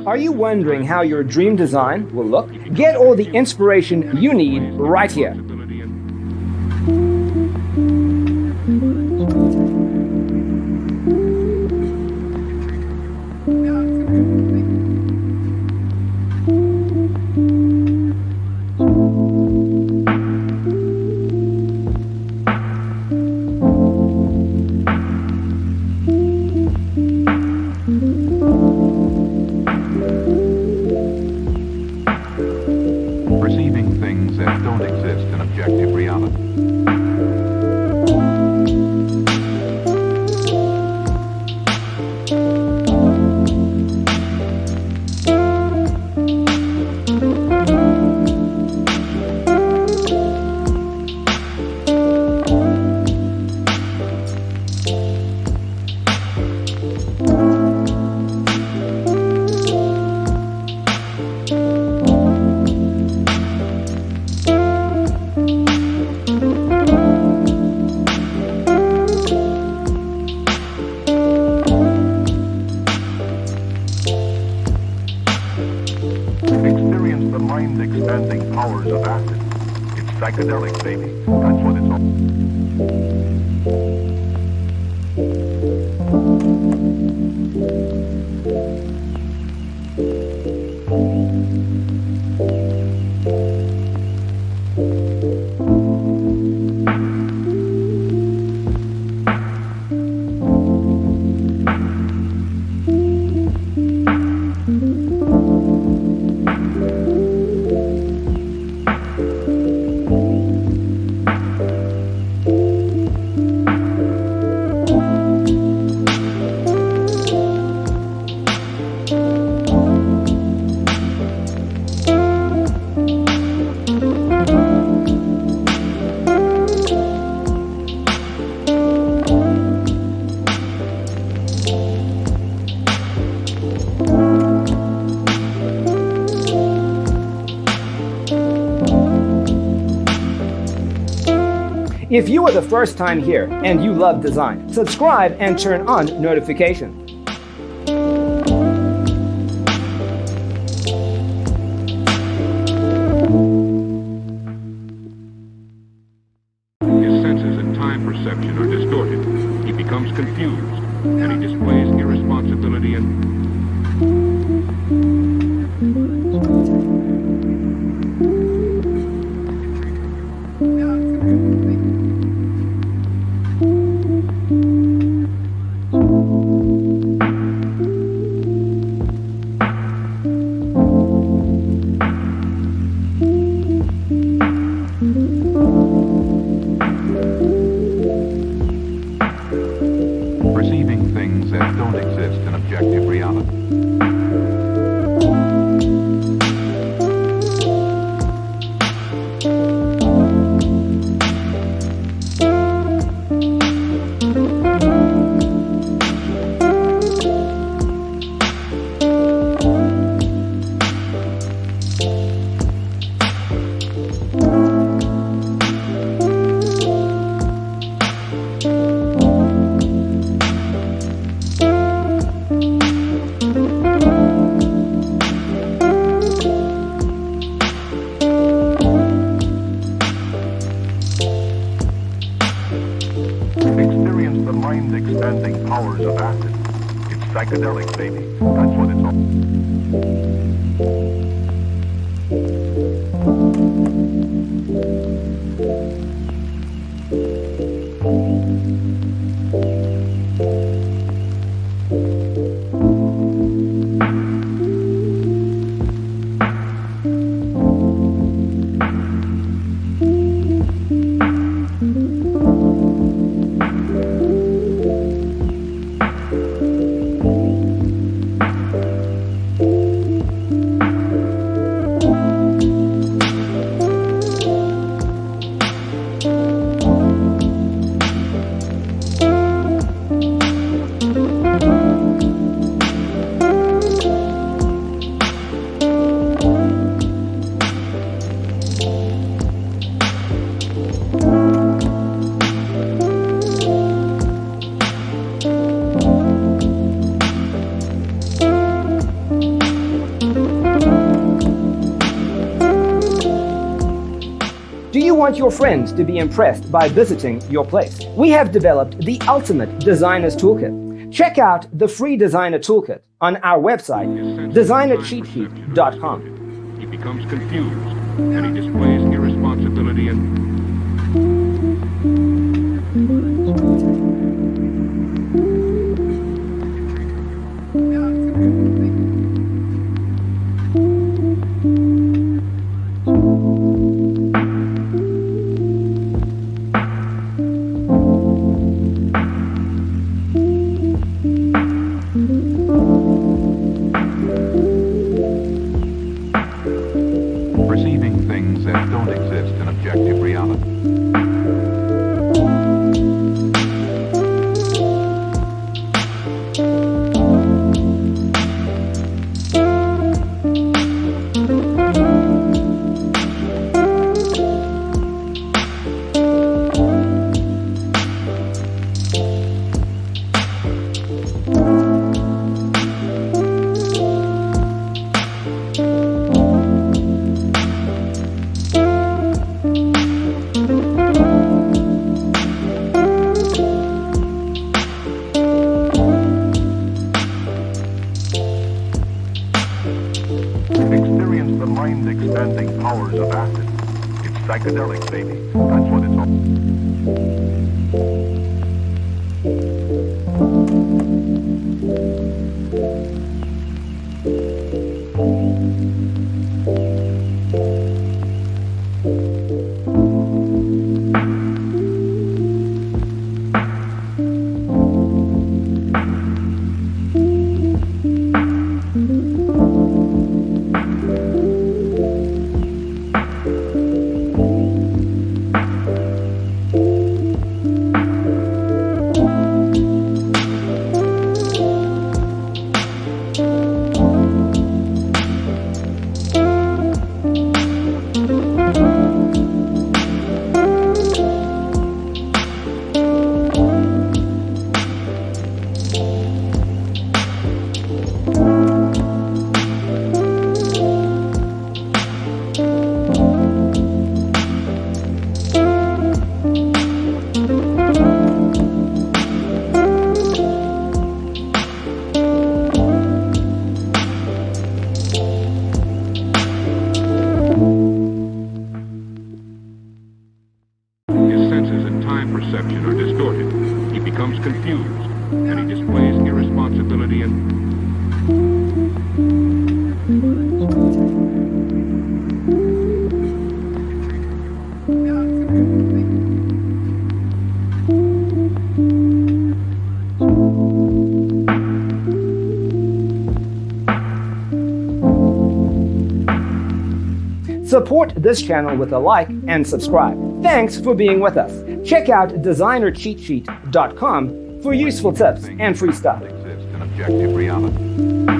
Are you wondering how your dream design will look? Get all the inspiration you need right here. Perceiving things that don't exist in objective reality. Experience the mind-expanding powers of acid. It's psychedelic, baby. That's what it's all. If you are the first time here and you love design, subscribe and turn on notifications. His senses and time perception are distorted. He becomes confused, and he displays irresponsibility and... perceiving things that don't exist in objective reality. Experience the mind-expanding powers of acid. It's psychedelic, baby. That's what it's all. you want your friends to be impressed by visiting your place. We have developed the ultimate designer's toolkit. Check out the free designer toolkit on our website, designercheatsheet.com. He becomes confused, and he displays irresponsibility and... perceiving things that don't exist in objective reality. Experience the mind-expanding powers of acid. It's psychedelic, baby. That's what it's all. Perception are distorted. He becomes confused, and he displays irresponsibility and... Support this channel with a like and subscribe. Thanks for being with us. Check out designercheatsheet.com for useful tips and free stuff. Exist in objective reality.